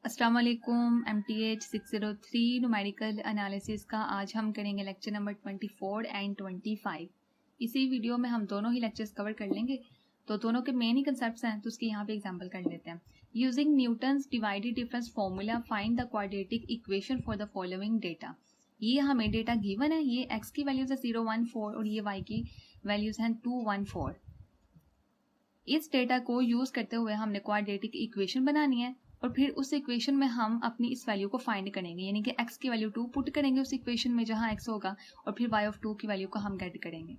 अस्सलाम वालेकुम। MTH 603 numerical analysis का आज हम करेंगे लेक्चर नंबर 24 एंड 25। इसी वीडियो में हम दोनों ही लेक्चर्स कवर कर लेंगे, तो दोनों के मेन ही कंसेप्ट्स हैं, तो उसकी यहाँ पे एग्जांपल कर लेते हैं। Using Newton's divided difference formula find the quadratic equation for the following data. ये हमें डेटा गिवन है, ये x की वैल्यूज है 0, 1, 4 और ये y की वैल्यूज हैं 2, 1, 4। इस डेटा को यूज करते हुए हमने क्वाड्रेटिक इक्वेशन बनानी है और फिर उस इक्वेशन में हम अपनी इस वैल्यू को फाइंड करेंगे, यानी कि x की वैल्यू 2 पुट करेंगे उस इक्वेशन में जहां x होगा और फिर y ऑफ 2 की वैल्यू को हम गेट करेंगे।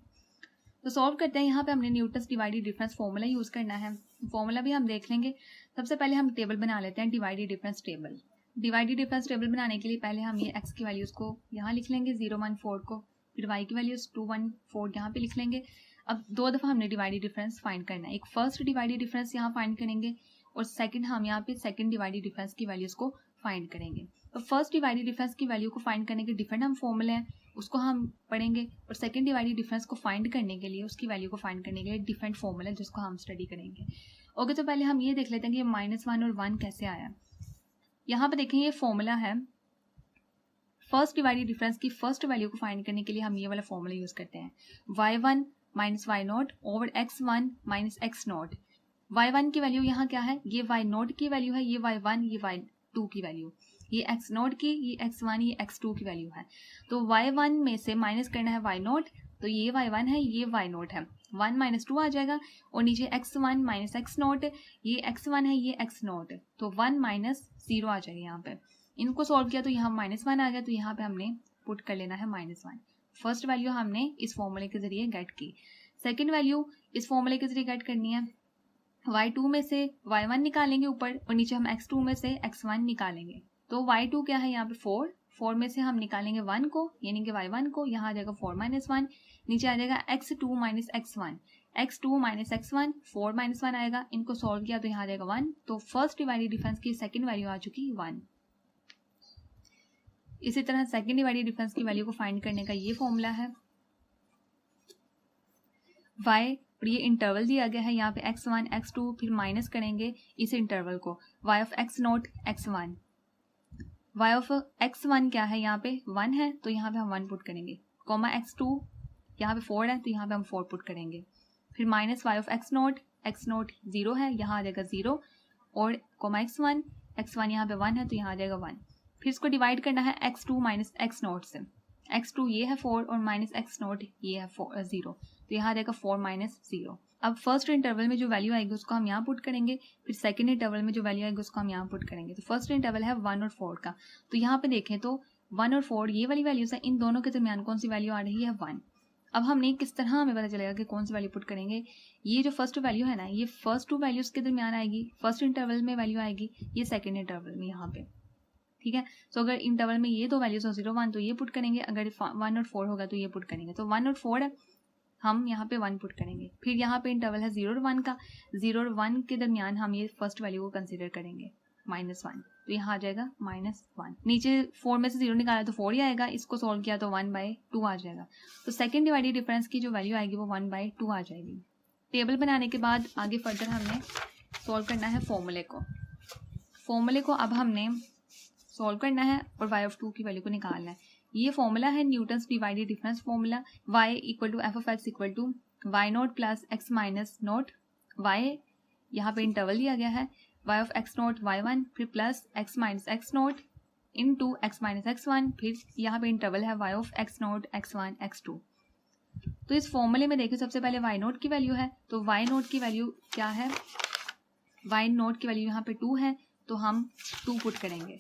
तो सॉल्व करते हैं। यहाँ पे हमने Newton's divided difference formula use करना है, फॉर्मूला भी हम देख लेंगे। सबसे पहले हम टेबल बना लेते हैं, divided difference table. Divided difference table बनाने के लिए पहले हम ये x की वैल्यूज को यहाँ लिख लेंगे 0, 1, 4 को, फिर y की वैल्यूज 2, 1, 4 यहाँ पे लिख लेंगे। अब दो दफ़ा हमने डिवाइडेड डिफरेंस फाइंड करना है, एक फर्स्ट डिवाइडेड डिफरेंस यहाँ फाइंड करेंगे और सेकंड हम यहाँ पे सेकंड डिवाइडेड डिफरेंस की वैल्यूज को फाइंड करेंगे। तो फर्स्ट डिवाइडेड डिफरेंस की वैल्यू को फाइंड करने के डिफरेंट हम फॉर्मूले हैं, उसको हम पढ़ेंगे, और सेकंड डिवाइडेड डिफरेंस को फाइंड करने के लिए, उसकी वैल्यू को फाइंड करने के लिए डिफरेंट फॉर्मूला जिसको हम स्टडी करेंगे। ओके, तो पहले हम ये देख लेते हैं कि -1 और 1 कैसे आया। यहाँ पे देखें, ये फॉर्मूला है फर्स्ट डिवाइडेड डिफरेंस की फर्स्ट वैल्यू को फाइंड करने के लिए हम ये वाला फॉर्मूला यूज करते हैं, y1 minus y0 over x1 minus x0। y1 की वैल्यू यहाँ क्या है, ये y0 की वैल्यू है, ये y1, ये y2 की वैल्यू, ये x0 की, ये x1, ये x2 की वैल्यू है। तो y1 में से माइनस करना है y0, तो ये y1 है, ये y0 है, 1 माइनस 2 आ जाएगा, और नीचे x1 माइनस x0, ये x1 है, ये x0, तो 1 माइनस 0 आ जाएगा यहाँ पे। इनको सॉल्व किया तो यहाँ -1 आ गया, तो यहाँ पे हमने पुट कर लेना है -1। फर्स्ट वैल्यू हमने इस फॉर्मूले के जरिए गेट की, सेकंड वैल्यू इस फॉर्मूले के जरिए गेट करनी है। y2 में से y1 निकालेंगे ऊपर, और नीचे हम x2 में से x1 निकालेंगे। तो y2 क्या है यहाँ पे 4 में से हम निकालेंगे 1 को, यानी कि y1 को, यहाँ आ जाएगा 4 माइनस 1, नीचे आ जाएगा x2 minus x1, x2 minus x1, 4 minus 1 आएगा। इनको सॉल्व किया तो यहाँ आ जाएगा 1, तो फर्स्ट डिवाइडेड डिफरेंस की सेकंड वैल्यू आ चुकी 1। इसी तरह सेकंड डिवाइडेड डिफरेंस की वैल्यू को फाइंड करने का ये फॉर्मूला है, y, और ये इंटरवल दिया गया है यहाँ पे x1, x2, फिर माइनस करेंगे इस इंटरवल को, y of x0, x1। y of x1 क्या है, यहाँ पे 1 है, तो यहाँ पे हम 1 पुट करेंगे, कॉमा x2 यहाँ पे 4 है, तो यहाँ पे हम 4 पुट करेंगे, फिर minus y of x0, x0 0 है, यहाँ आ जाएगा 0, और कॉमा x1 यहाँ पे 1 है, तो यहाँ आ जाएगा 1। फिर इसको डिवाइड करना है x2 माइनस x0 से, x2 ये है 4 और माइनस x0 ये है 0, तो यहाँ आ जाएगा 4 माइनस 0। अब फर्स्ट इंटरवल में जो वैल्यू आएगी उसको हम यहाँ पुट करेंगे, फिर सेकंड इंटरवल में जो वैल्यू आएगी उसको हम यहाँ पुट करेंगे। तो फर्स्ट इंटरवल है 1 और 4 का, तो यहाँ पे देखें तो 1 और 4 ये वाली वैल्यूज है, इन दोनों के दरमियान कौन सी वैल्यू आ रही है 1। अब हमने किस तरह हमें पता चलेगा कि कौन सी वैल्यू पुट करेंगे, ये जो फर्स्ट वैल्यू है ना, ये फर्स्ट 2 वैल्यूज के दरमियान आएगी, फर्स्ट इंटरवल में वैल्यू आएगी, ये सेकेंड इंटरवल में यहाँ पे, ठीक है। सो अगर इंटरवल में ये दो वैल्यूज हो 0, 1 तो ये पुट करेंगे, अगर 1 और 4 होगा तो ये पुट करेंगे। तो 1 और 4 है, हम यहाँ पे 1 पुट करेंगे। फिर यहाँ पे इंटरवल है 0 और 1 का, 0 और 1 के दरमियान हम ये फर्स्ट वैल्यू को कंसीडर करेंगे -1, तो यहाँ आ जाएगा -1। नीचे 4 में से 0 निकाला तो 4 ही आएगा, इसको सॉल्व किया तो 1/2 आ जाएगा। तो सेकेंड डिवाइडेड डिफरेंस की जो वैल्यू आएगी वो 1/2 आ जाएगी। टेबल बनाने के बाद आगे फर्दर हमने सॉल्व करना है फॉर्मूले को अब हमने सॉल्व करना है और y ऑफ 2 की वैल्यू को निकालना है। ये फॉर्मूला है Newton's divided difference formula, y equal to f of x equal to y0 plus x minus naught, y यहाँ पे इंटरवल दिया गया है, y ऑफ x0 y1, फिर plus x minus x0 into x minus x1, फिर यहाँ पे interval है y of x0 x1 x2। तो इस फॉर्मूले में देखिए सबसे पहले y0 की वैल्यू है, तो y0 की वैल्यू क्या है, y0 की वैल्यू यहाँ पे 2 है, तो हम 2 पुट करेंगे,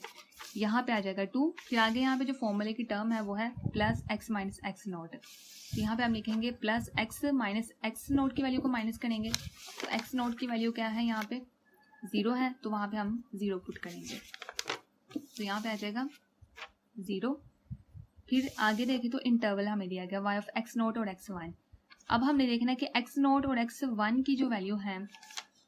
यहाँ पे आ जाएगा 2। फिर आगे यहाँ पे जो फॉर्मूले की टर्म है वो है प्लस x माइनस x0, तो यहाँ पे हम लिखेंगे प्लस x माइनस x0 की वैल्यू को माइनस करेंगे, तो x0 की वैल्यू क्या है, यहाँ पे 0 है, तो वहाँ पे हम 0 पुट करेंगे, तो यहाँ पे आ जाएगा 0। फिर आगे देखें तो इंटरवल हमें दिया गया y ऑफ x0 और x1। अब हमने देखना है कि x0 और x1 की जो वैल्यू है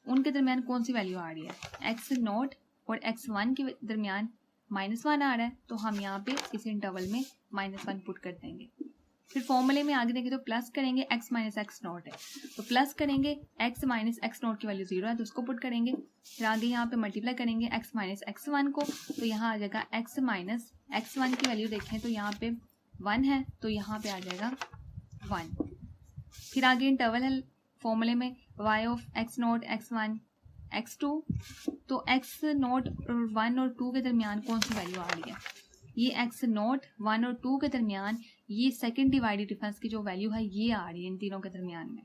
उनके दरमियान कौन सी वैल्यू आ रही है, x0 और x1 के दरमियान -1 आ रहा है, तो हम यहाँ पे इस इंटरवल में -1 पुट कर देंगे। फिर फॉर्मूले में आगे देखें तो प्लस करेंगे x माइनस एक्स नॉट है, तो प्लस करेंगे x माइनस एक्स नॉट की वैल्यू 0 है तो उसको पुट करेंगे। फिर आगे यहाँ पे मल्टीप्लाई करेंगे x माइनस एक्स वन को, तो यहाँ आ जाएगा x माइनस एक्स वन की वैल्यू देखें तो यहाँ पे 1 है, तो यहाँ पे आ जाएगा 1। फिर आगे इंटरवल है फॉर्मूले में y of X naught X one X two, तो एक्स नॉट और 1 और 2 के दरमियान कौन सी वैल्यू आ रही है, ये एक्स नॉट 1 और 2 के दरमियान ये सेकंड डिवाइडेड डिफरेंस की जो वैल्यू है ये आ रही है इन तीनों के दरमियान में।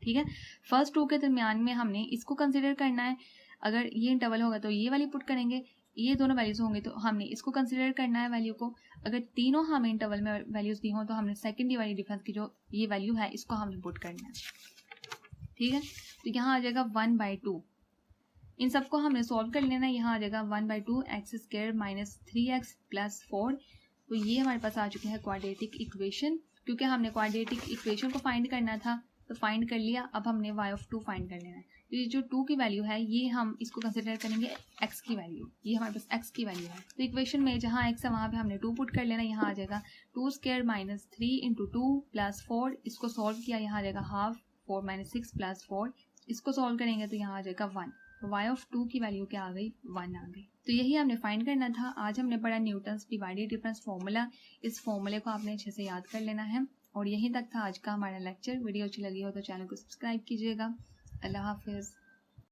ठीक है, फर्स्ट 2 के दरमियान में हमने इसको कंसिडर करना है, अगर ये इंटरवल होगा तो ये वाली पुट करेंगे, ये दोनों वैल्यूज होंगे तो हमने इसको कंसिडर करना है वैल्यू को, अगर तीनों हमें इंटरवल में वैल्यूज दी हों तो हमने सेकंड डिवाइडेड डिफरेंस की जो ये वैल्यू है इसको हमने पुट करना है। ठीक है, तो यहाँ आ जाएगा 1/2, इन सबको हमने सॉल्व कर लेना है। यहाँ आ जाएगा 1/2 x square minus 3x plus 4, तो ये हमारे पास आ चुके हैं क्वाड्रेटिक इक्वेशन। क्योंकि हमने क्वाड्रेटिक इक्वेशन को फाइंड करना था तो फाइंड कर लिया, अब हमने y ऑफ 2 फाइंड कर लेना है। तो ये जो 2 की वैल्यू है ये हम इसको कंसिडर करेंगे x की वैल्यू, ये हमारे पास x की वैल्यू है। तो इक्वेशन में जहाँ x है वहाँ पे हमने 2 पुट कर लेना, यहाँ आ जाएगा 2 स्क्वायर माइनस 3 इंटू 2 प्लस 4, इसको सॉल्व किया यहाँ आ जाएगा हाफ 4 माइनस 6 प्लस 4, इसको सॉल्व करेंगे तो यहाँ आ जाएगा 1, y ऑफ 2 की वैल्यू क्या आ गई 1 आ गई। तो यही हमने फाइंड करना था। आज हमने पढ़ा न्यूटन्स डिवाइडेड डिफरेंस फार्मूला, इस फार्मूले को आपने अच्छे से याद कर लेना है। और यहीं तक था आज का हमारा लेक्चर। वीडियो अच्छी लगी हो तो चैनल को सब्सक्राइब कीजिएगा। अल्लाह हाफिज़।